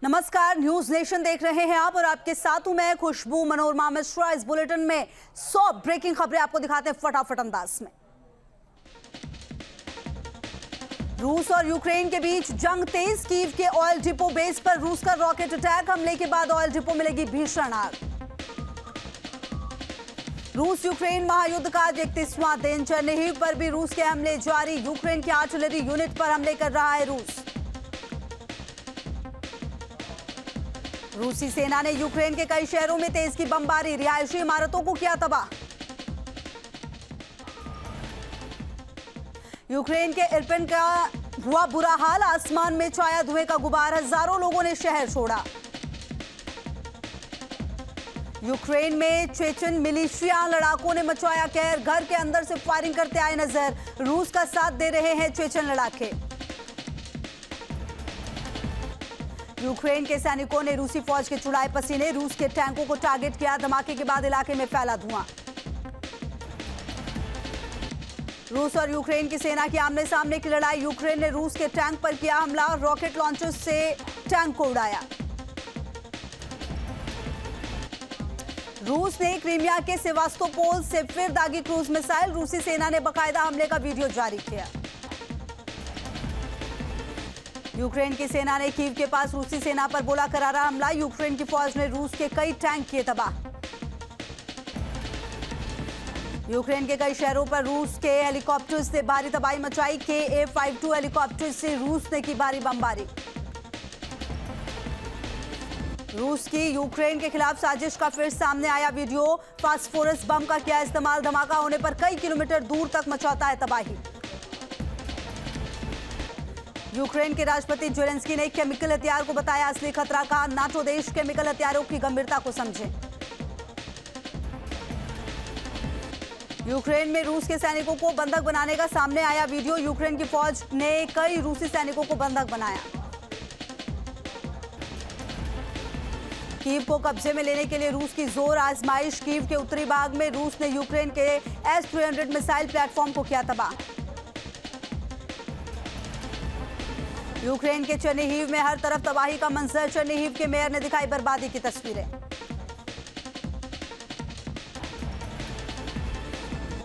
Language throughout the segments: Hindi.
नमस्कार, न्यूज नेशन देख रहे हैं आप और आपके साथ हूं मैं खुशबू मनोरमा मिश्रा। इस बुलेटिन में 100 ब्रेकिंग खबरें आपको दिखाते हैं फटाफट अंदाज में। रूस और यूक्रेन के बीच जंग तेज। कीव के ऑयल डिपो बेस पर रूस का रॉकेट अटैक। हमले के बाद ऑयल डिपो में लगी भीषण आग। रूस यूक्रेन महायुद्ध का 31वां दिन। चेर्निहिव पर भी रूस के हमले जारी। यूक्रेन की आर्टिलरी यूनिट पर हमले कर रहा है रूस। रूसी सेना ने यूक्रेन के कई शहरों में तेज की बमबारी। रिहायशी इमारतों को किया तबाह। यूक्रेन के इरपिन का हुआ बुरा हाल। आसमान में छाया धुएं का गुबार। हजारों लोगों ने शहर छोड़ा। यूक्रेन में चेचन मिलिशिया लड़ाकों ने मचाया कहर। घर के अंदर से फायरिंग करते आए नजर। रूस का साथ दे रहे हैं चेचन लड़ाके। यूक्रेन के सैनिकों ने रूसी फौज के चुड़ाए पसीने। रूस के टैंकों को टारगेट किया। धमाके के बाद इलाके में फैला धुआं। रूस और यूक्रेन की सेना की आमने सामने की लड़ाई। यूक्रेन ने रूस के टैंक पर किया हमला। रॉकेट लॉन्चर से टैंक को उड़ाया। रूस ने क्रीमिया के सेवास्तोपोल से फिर दागी क्रूज मिसाइल। रूसी सेना ने बाकायदा हमले का वीडियो जारी किया। यूक्रेन की सेना ने कीव के पास रूसी सेना पर बोला करारा हमला। यूक्रेन की फौज ने रूस के कई टैंक किए तबाह। यूक्रेन के कई शहरों पर रूस के हेलीकॉप्टर्स ने भारी तबाही मचाई। KA-52 हेलीकॉप्टर से रूस ने की भारी बमबारी। रूस की यूक्रेन के खिलाफ साजिश का फिर सामने आया वीडियो। फास्फोरस बम का किया इस्तेमाल। धमाका होने पर कई किलोमीटर दूर तक मचाता है तबाही। यूक्रेन के राष्ट्रपति ज़ेलेंस्की ने केमिकल हथियार को बताया असली खतरा का। नाटो देश केमिकल हथियारों की गंभीरता को समझे। यूक्रेन में रूस के सैनिकों को बंधक बनाने का सामने आया वीडियो। यूक्रेन की फौज ने कई रूसी सैनिकों को बंधक बनाया। कीव को कब्जे में लेने के लिए रूस की जोर आजमाइश। कीव के उत्तरी भाग में रूस ने यूक्रेन के S-300 मिसाइल प्लेटफॉर्म को किया तबाह। यूक्रेन के चेर्निहिव में हर तरफ तबाही का मंजर। चेर्निहिव के मेयर ने दिखाई बर्बादी की तस्वीरें।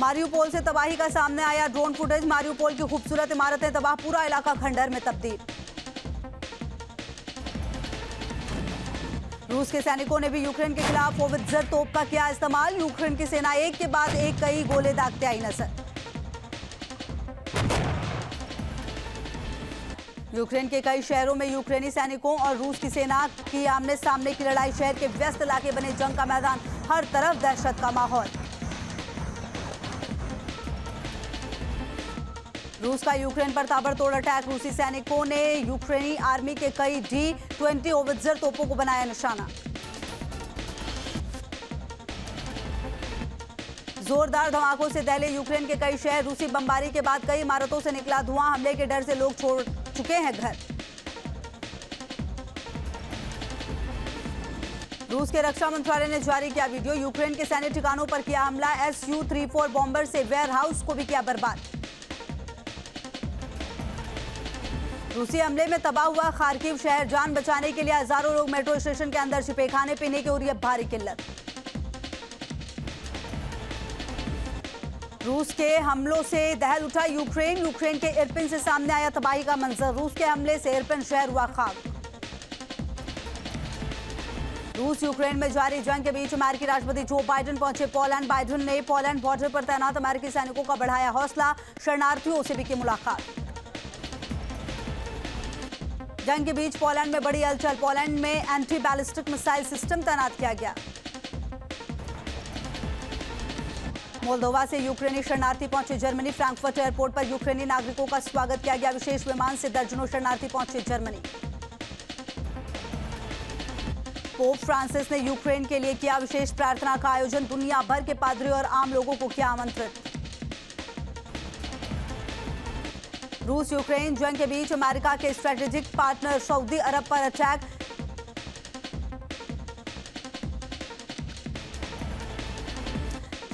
मारियुपोल से तबाही का सामने आया ड्रोन फुटेज। मारियुपोल की खूबसूरत इमारतें तबाह। पूरा इलाका खंडहर में तब्दील। रूस के सैनिकों ने भी यूक्रेन के खिलाफ होवित्जर तोप का किया इस्तेमाल। यूक्रेन की सेना एक के बाद एक कई गोले दागते आई नजर। यूक्रेन के कई शहरों में यूक्रेनी सैनिकों और रूस की सेना की आमने सामने की लड़ाई। शहर के व्यस्त इलाके बने जंग का मैदान। हर तरफ दहशत का माहौल। रूस का यूक्रेन पर ताबड़तोड़ अटैक। रूसी सैनिकों ने यूक्रेनी आर्मी के कई D-20 होवित्जर तोपों को बनाया निशाना। जोरदार धमाकों से दहले यूक्रेन के कई शहर। रूसी बमबारी के बाद कई इमारतों से निकला धुआं। हमले के डर से लोग छोड़ चुके हैं घर। रूस के रक्षा मंत्रालय ने जारी किया वीडियो। यूक्रेन के सैन्य ठिकानों पर किया हमला। Su-34 बॉम्बर से वेयर हाउस को भी किया बर्बाद। रूसी हमले में तबाह हुआ खार्किव शहर। जान बचाने के लिए हजारों लोग मेट्रो स्टेशन के अंदर छिपे। खाने पीने की हो रही है भारी किल्लत। रूस के हमलों से दहल उठा यूक्रेन। यूक्रेन के इरपिन से सामने आया तबाही का मंजर। रूस के हमले से इरपिन शहर हुआ खाक। रूस यूक्रेन में जारी जंग के बीच अमेरिकी राष्ट्रपति जो बाइडेन पहुंचे पोलैंड। बाइडेन ने पोलैंड बॉर्डर पर तैनात अमेरिकी सैनिकों का बढ़ाया हौसला। शरणार्थियों से भी की मुलाकात। जंग के बीच पोलैंड में बड़ी हलचल। पोलैंड में एंटी बैलिस्टिक मिसाइल सिस्टम तैनात किया गया। मोल्दोवा से यूक्रेनी शरणार्थी पहुंचे जर्मनी। फ्रैंकफर्ट एयरपोर्ट पर यूक्रेनी नागरिकों का स्वागत किया गया। विशेष विमान से दर्जनों शरणार्थी पहुंचे जर्मनी। पोप फ्रांसिस ने यूक्रेन के लिए किया विशेष प्रार्थना का आयोजन। दुनिया भर के पादरी और आम लोगों को किया आमंत्रित। रूस यूक्रेन जंग के बीच अमेरिका के स्ट्रेटेजिक पार्टनर सऊदी अरब पर अटैक।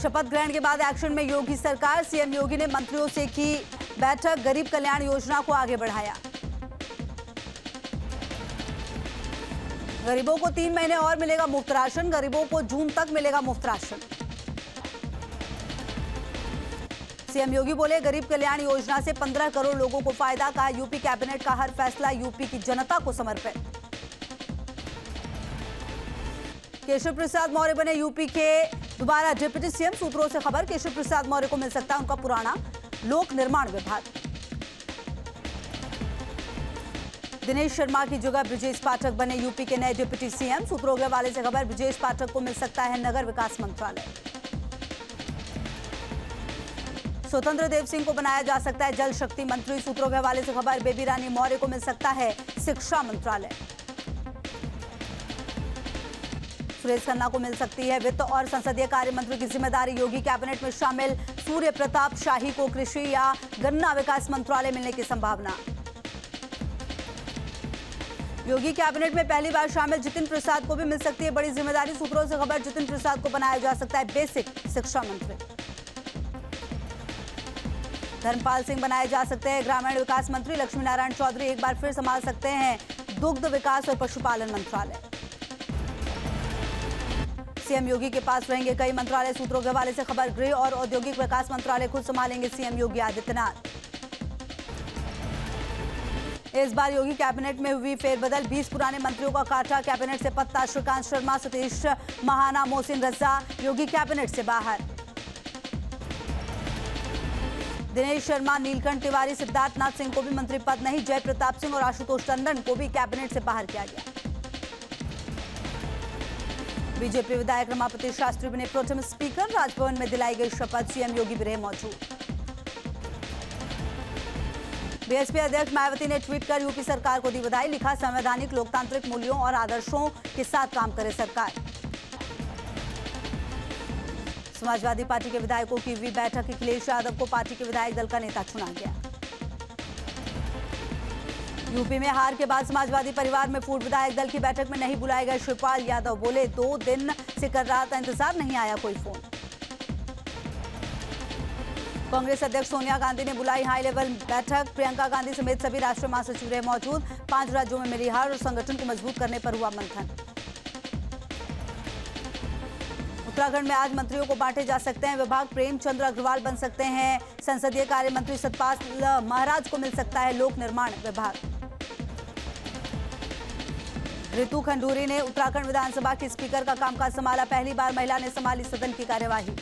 शपथ ग्रहण के बाद एक्शन में योगी सरकार। सीएम योगी ने मंत्रियों से की बैठक। गरीब कल्याण योजना को आगे बढ़ाया। गरीबों को 3 महीने और मिलेगा मुफ्त राशन, गरीबों को जून तक मिलेगा मुफ्त राशन। सीएम योगी बोले गरीब कल्याण योजना से 15 करोड़ लोगों को फायदा, कहा यूपी कैबिनेट का हर फैसला यूपी की जनता को समर्पित। केशव प्रसाद मौर्य बने यूपी के दोबारा डिप्टी सीएम, सूत्रों से खबर केशव प्रसाद मौर्य को मिल सकता है उनका पुराना लोक निर्माण विभाग। दिनेश शर्मा की जगह ब्रजेश पाठक बने यूपी के नए डिप्टी सीएम, सूत्रों के हवाले से खबर ब्रजेश पाठक को मिल सकता है नगर विकास मंत्रालय। स्वतंत्र देव सिंह को बनाया जा सकता है जल शक्ति मंत्री, सूत्रों के हवाले से खबर बेबी रानी मौर्य को मिल सकता है शिक्षा मंत्रालय। सुरेश खन्ना को मिल सकती है वित्त और संसदीय कार्य मंत्री की जिम्मेदारी, योगी कैबिनेट में शामिल सूर्य प्रताप शाही को कृषि या गन्ना विकास मंत्रालय मिलने की संभावना। योगी कैबिनेट में पहली बार शामिल जितिन प्रसाद को भी मिल सकती है बड़ी जिम्मेदारी, सूत्रों से खबर जितिन प्रसाद को बनाया जा सकता है बेसिक शिक्षा मंत्री। धर्मपाल सिंह बनाए जा सकते हैं ग्रामीण विकास मंत्री, लक्ष्मी नारायण चौधरी एक बार फिर संभाल सकते हैं दुग्ध विकास और पशुपालन मंत्रालय। सीएम योगी के पास रहेंगे कई मंत्रालय, सूत्रों के हवाले से खबर गृह और औद्योगिक विकास मंत्रालय खुद संभालेंगे सीएम योगी आदित्यनाथ। इस बार योगी कैबिनेट में हुई फेरबदल, 20 पुराने मंत्रियों का काटा कैबिनेट से पत्ता, श्रीकांत शर्मा, सतीश महाना, मोहसिन रजा योगी कैबिनेट से बाहर। दिनेश शर्मा, नीलकंठ तिवारी, सिद्धार्थ नाथ सिंह को भी मंत्री पद नहीं, जय प्रताप सिंह और आशुतोष टंडन को भी कैबिनेट से बाहर किया गया। बीजेपी विधायक रमापति शास्त्री बने प्रोटेम स्पीकर, राजभवन में दिलाई गई शपथ, सीएम योगी भी रहे मौजूद। बीएसपी अध्यक्ष मायावती ने ट्वीट कर यूपी सरकार को दी बधाई, लिखा संवैधानिक लोकतांत्रिक मूल्यों और आदर्शों के साथ काम करे सरकार। समाजवादी पार्टी के विधायकों की हुई बैठक, अखिलेश यादव को पार्टी के विधायक दल का नेता चुना गया। यूपी में हार के बाद समाजवादी परिवार में फूट, विधायक दल की बैठक में नहीं बुलाए गए शिवपाल यादव, बोले 2 दिन से कर रहा था इंतजार, नहीं आया कोई फोन। कांग्रेस अध्यक्ष सोनिया गांधी ने बुलाई हाई लेवल बैठक, प्रियंका गांधी समेत सभी राष्ट्रीय महासचिव रहे मौजूद, 5 राज्यों में मिली हार और संगठन को मजबूत करने पर हुआ मंथन। उत्तराखंड में आज मंत्रियों को बांटे जा सकते हैं विभाग, प्रेमचंद्र अग्रवाल बन सकते हैं संसदीय कार्य मंत्री, सतपाल महाराज को मिल सकता है लोक निर्माण विभाग। रितु खंडूरी ने उत्तराखंड विधानसभा के स्पीकर का कामकाज संभाला, पहली बार महिला ने संभाली सदन की कार्यवाही।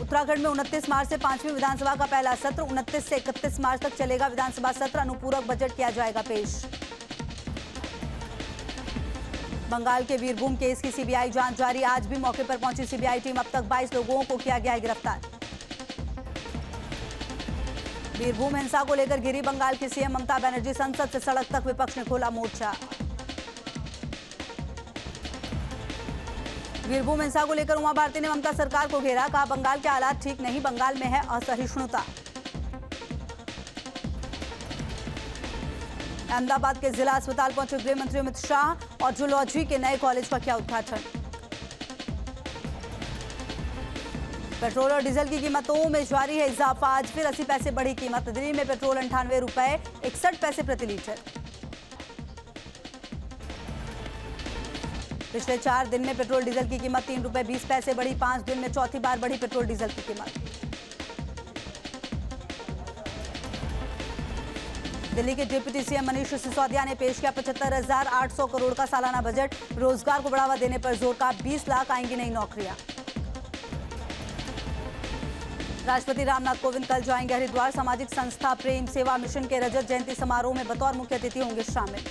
उत्तराखंड में 29 मार्च से 5वीं विधानसभा का पहला सत्र, 29 से 31 मार्च तक चलेगा विधानसभा सत्र, अनुपूरक बजट किया जाएगा पेश। बंगाल के वीरभूम केस की सीबीआई जांच जारी, आज भी मौके पर पहुंची सीबीआई टीम, अब तक 22 लोगों को किया गया है गिरफ्तार। वीरभूम हिंसा को लेकर घिरी बंगाल की सीएम ममता बनर्जी, संसद से सड़क तक विपक्ष ने खोला मोर्चा। वीरभूम हिंसा को लेकर उमा भारती ने ममता सरकार को घेरा, कहा बंगाल के हालात ठीक नहीं, बंगाल में है असहिष्णुता। अहमदाबाद के जिला अस्पताल पहुंचे गृह मंत्री अमित शाह और जूलॉजी के नए कॉलेज का किया उद्घाटन। पेट्रोल और डीजल की कीमतों में जारी है इजाफा, आज फिर 80 पैसे बढ़ी कीमत, दिल्ली में पेट्रोल 98 रुपए 61 पैसे प्रति लीटर। पिछले 4 दिन में पेट्रोल डीजल की कीमत 3 रुपए 20 पैसे बढ़ी, 5 दिन में चौथी बार बढ़ी पेट्रोल डीजल की कीमत। दिल्ली के डिप्टी सीएम मनीष सिसोदिया ने पेश किया 75,800 करोड़ का सालाना बजट, रोजगार को बढ़ावा देने पर जोर, का 20 लाख आएंगी नई नौकरियां। राष्ट्रपति रामनाथ कोविंद कल जाएंगे हरिद्वार, सामाजिक संस्था प्रेम सेवा मिशन के रजत जयंती समारोह में बतौर मुख्य अतिथि होंगे शामिल।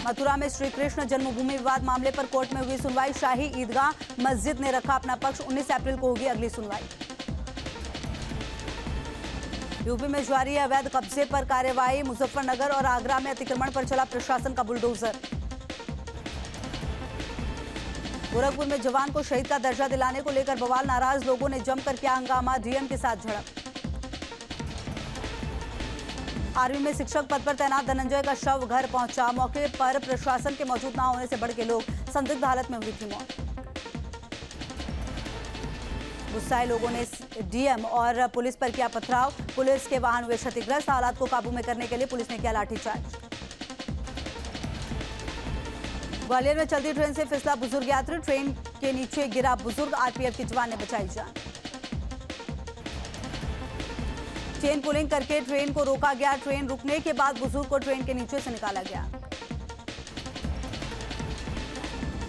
मथुरा में श्री कृष्ण जन्मभूमि विवाद मामले पर कोर्ट में हुई सुनवाई, शाही ईदगाह मस्जिद ने रखा अपना पक्ष, 19 अप्रैल को होगी अगली सुनवाई। यूपी में जारी है अवैध कब्जे पर कार्रवाई, मुजफ्फरनगर और आगरा में अतिक्रमण पर चला प्रशासन का बुलडोजर। गोरखपुर में जवान को शहीद का दर्जा दिलाने को लेकर बवाल, नाराज लोगों ने जमकर किया हंगामा, डीएम के साथ झड़प। आर्मी में शिक्षक पद पर तैनात धनंजय का शव घर पहुंचा, मौके पर प्रशासन के मौजूद न होने से भड़के लोग, संदिग्ध हालत में हुई थी मौत। गुस्साए लोगों ने डीएम और पुलिस पर किया पथराव। पुलिस के वाहन हुए क्षतिग्रस्त। हालात को काबू में करने के लिए पुलिस ने किया लाठीचार्ज। ग्वालियर में चलती ट्रेन से फिसला बुजुर्ग यात्री। ट्रेन के नीचे गिरा बुजुर्ग। आरपीएफ के जवान ने बचाई जान। चेन पुलिंग करके ट्रेन को रोका गया। ट्रेन रुकने के बाद बुजुर्ग को ट्रेन के नीचे से निकाला गया।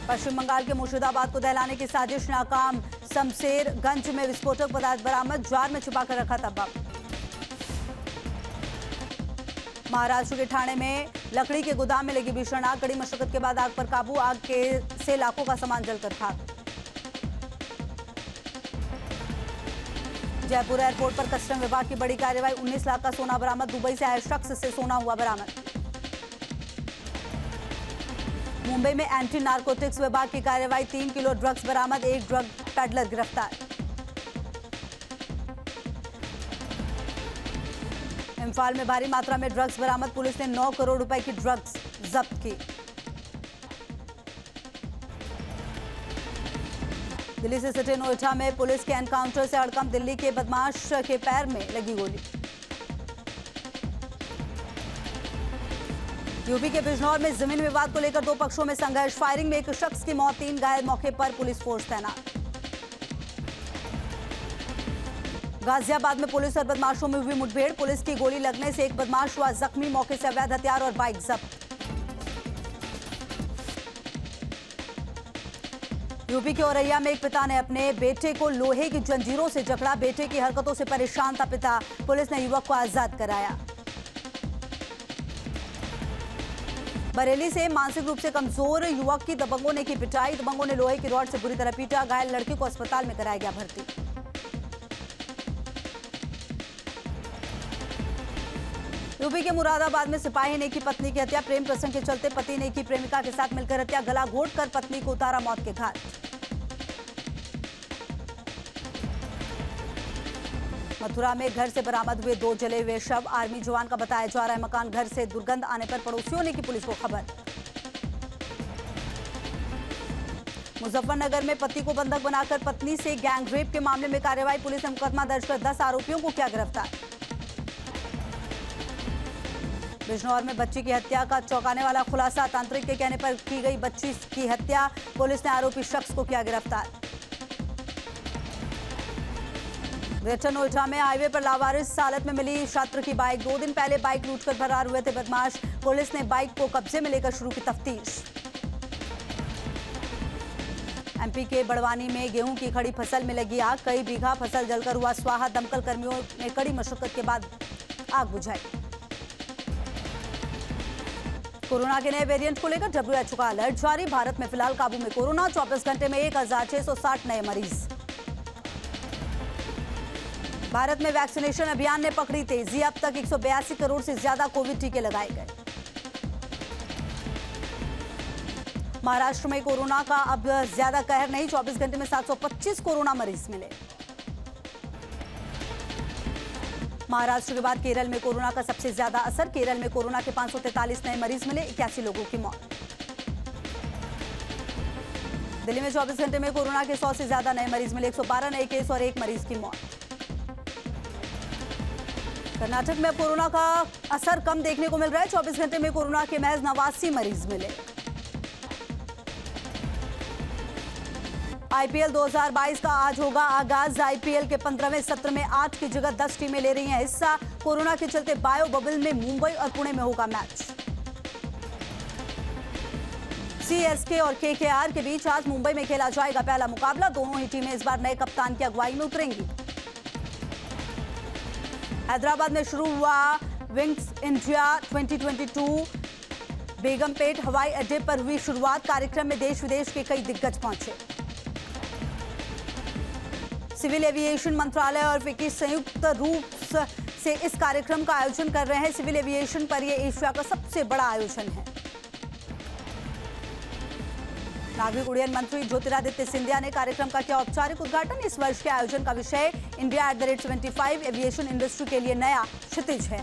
पश्चिम बंगाल के मुर्शिदाबाद को दहलाने की साजिश नाकाम। शमशेरगंज में विस्फोटक पदार्थ बरामद। जार में छिपाकर रखा था बम। महाराष्ट्र के ठाणे में लकड़ी के गोदाम में लगी भीषण आग। कड़ी मशक्कत के बाद आग पर काबू। आग से लाखों का सामान जलकर खाक। जयपुर एयरपोर्ट पर कस्टम विभाग की बड़ी कार्रवाई। 19 लाख का सोना बरामद। दुबई से आए शख्स से सोना हुआ बरामद। मुंबई में एंटी नारकोटिक्स विभाग की कार्रवाई। 3 किलो ड्रग्स बरामद। एक ड्रग पेडलर गिरफ्तार। इम्फाल में भारी मात्रा में ड्रग्स बरामद। पुलिस ने 9 करोड़ रुपए की ड्रग्स जब्त की। दिल्ली से सटे नोएडा में पुलिस के एनकाउंटर से हड़कंप। दिल्ली के बदमाश के पैर में लगी गोली। यूपी के बिजनौर में जमीन विवाद को लेकर 2 पक्षों में संघर्ष। फायरिंग में एक शख्स की मौत, 3 घायल। मौके पर पुलिस फोर्स तैनात। गाजियाबाद में पुलिस और बदमाशों में हुई मुठभेड़। पुलिस की गोली लगने से एक बदमाश हुआ जख्मी। मौके से अवैध हथियार और बाइक जब्त। यूपी के औरैया में एक पिता ने अपने बेटे को लोहे की जंजीरों से जकड़ा। बेटे की हरकतों से परेशान था पिता। पुलिस ने युवक को आजाद कराया। बरेली से मानसिक रूप से कमजोर युवक की दबंगों ने की पिटाई। दबंगों ने लोहे की रॉड से बुरी तरह पीटा। घायल लड़की को अस्पताल में कराया गया भर्ती। यूपी के मुरादाबाद में सिपाही ने की पत्नी की हत्या। प्रेम प्रसंग के चलते पति ने की प्रेमिका के साथ मिलकर हत्या। गला घोंटकर पत्नी को उतारा मौत के घाट। मथुरा में घर से बरामद हुए 2 जले हुए शव। आर्मी जवान का बताया जा रहा है मकान। घर से दुर्गंध आने पर पड़ोसियों ने की पुलिस को खबर। मुजफ्फरनगर में पति को बंधक बनाकर पत्नी से गैंगरेप के मामले में कार्रवाई। पुलिस ने मुकदमा दर्ज कर 10 आरोपियों को किया गिरफ्तार। बिजनौर में बच्ची की हत्या का चौंकाने वाला खुलासा। तांत्रिक के कहने पर की गई बच्ची की हत्या। पुलिस ने आरोपी शख्स को किया गिरफ्तार। ग्रेटर नोएडा में हाईवे पर लावारिस हालत में मिली छात्र की बाइक। 2 दिन पहले बाइक लूटकर फरार हुए थे बदमाश। पुलिस ने बाइक को कब्जे में लेकर शुरू की तफ्तीश। एमपी के बड़वानी में गेहूं की खड़ी फसल में लगी आग। कई बीघा फसल जलकर हुआ स्वाहा। दमकल कर्मियों ने कड़ी मशक्कत के बाद आग बुझाई। कोरोना के नए वेरिएंट को लेकर WHO का अलर्ट जारी। भारत में फिलहाल काबू में कोरोना। 24 घंटे में 1660 नए मरीज। भारत में वैक्सीनेशन अभियान ने पकड़ी तेजी। अब तक 182 करोड़ से ज्यादा कोविड टीके लगाए गए। महाराष्ट्र में कोरोना का अब ज्यादा कहर नहीं। 24 घंटे में 725 कोरोना मरीज मिले। महाराष्ट्र के बाद केरल में कोरोना का सबसे ज्यादा असर। केरल में कोरोना के 543 नए मरीज मिले। 81 लोगों की मौत। दिल्ली में 24 घंटे में कोरोना के 100 से ज्यादा नए मरीज मिले। 112 नए केस और 1 मरीज की मौत। कर्नाटक में अब कोरोना का असर कम देखने को मिल रहा है। 24 घंटे में कोरोना के महज 89 मरीज मिले। आईपीएल 2022 का आज होगा आगाज। आईपीएल के 15वें सत्र में 8 की जगह 10 टीमें ले रही हैं हिस्सा। कोरोना के चलते बायो बबल में मुंबई और पुणे में होगा मैच। सीएसके और केकेआर के बीच आज मुंबई में खेला जाएगा पहला मुकाबला। दोनों ही टीमें इस बार नए कप्तान की अगुवाई में उतरेंगी। हैदराबाद में शुरू हुआ विंग्स इंडिया 2022। बेगमपेट हवाई अड्डे पर हुई शुरुआत। कार्यक्रम में देश विदेश के कई दिग्गज पहुंचे। सिविल एविएशन मंत्रालय और फिक्की संयुक्त रूप से इस कार्यक्रम का आयोजन कर रहे हैं। सिविल एविएशन पर यह एशिया का सबसे बड़ा आयोजन है। नागरिक उड्डयन मंत्री ज्योतिरादित्य सिंधिया ने कार्यक्रम का किया औपचारिक उद्घाटन। इस वर्ष के आयोजन का विषय इंडिया @75 एविएशन इंडस्ट्री के लिए नया क्षितिज है।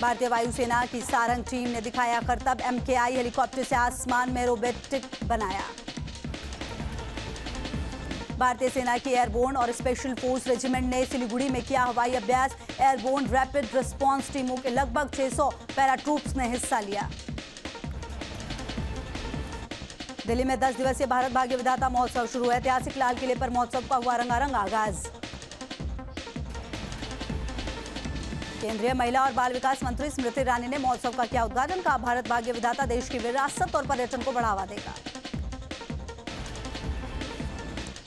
भारतीय वायुसेना की सारंग टीम ने दिखाया करतब। MKI हेलीकॉप्टर से आसमान में रोबोटिक बनाया। भारतीय सेना की एयरबोर्न और स्पेशल फोर्स रेजिमेंट ने सिलीगुड़ी में किया हवाई अभ्यास। एयरबोर्न रैपिड रिस्पांस टीमों के लगभग 600 पैराट्रूप्स ने हिस्सा लिया। दिल्ली में 10 दिवसीय भारत भाग्य विधाता महोत्सव शुरू है। ऐतिहासिक लाल किले पर महोत्सव का हुआ रंगारंग आगाज। केंद्रीय महिला और बाल विकास मंत्री स्मृति ईरानी ने महोत्सव का किया उद्घाटन। कहा, भारत भाग्य विधाता देश की विरासत और पर्यटन को बढ़ावा देगा।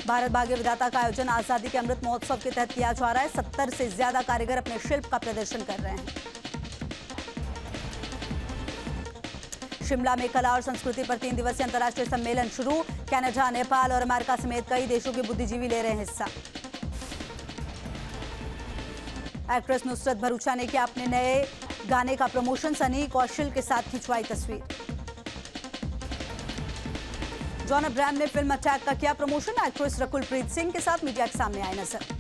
भारत भाग्य विधाता का आयोजन आजादी के अमृत महोत्सव के तहत किया जा रहा है। 70 से ज्यादा कारीगर अपने शिल्प का प्रदर्शन कर रहे हैं। शिमला में कला और संस्कृति पर 3 दिवसीय अंतर्राष्ट्रीय सम्मेलन शुरू। कनाडा, नेपाल और अमेरिका समेत कई देशों के बुद्धिजीवी ले रहे हैं हिस्सा। एक्ट्रेस नुसरत भरूचा ने किया अपने नए गाने का प्रमोशन। सनी कौशल के साथ खिंचवाई तस्वीर। जॉन अब्राहम ने फिल्म अटैक का किया प्रमोशन। एक्ट्रेस रकुल प्रीत सिंह के साथ मीडिया के सामने आए नजर।